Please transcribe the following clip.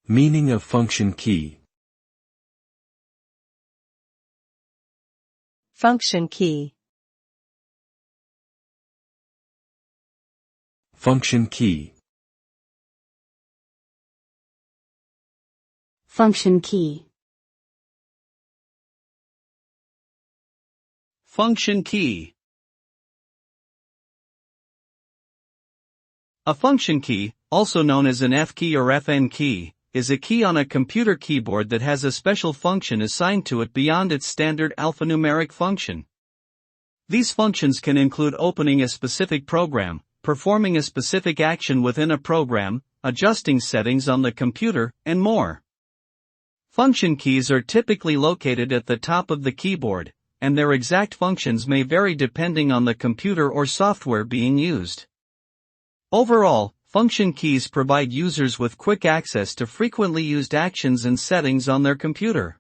Meaning of function key. Function key. Function key. Function key. Function key. A function key, also known as an F key or FN key, is a key on a computer keyboard that has a special function assigned to it beyond its standard alphanumeric function. These functions can include opening a specific program, performing a specific action within a program, adjusting settings on the computer, and more. Function keys are typically located at the top of the keyboard, and their exact functions may vary depending on the computer or software being used. Overall, function keys provide users with quick access to frequently used actions and settings on their computer.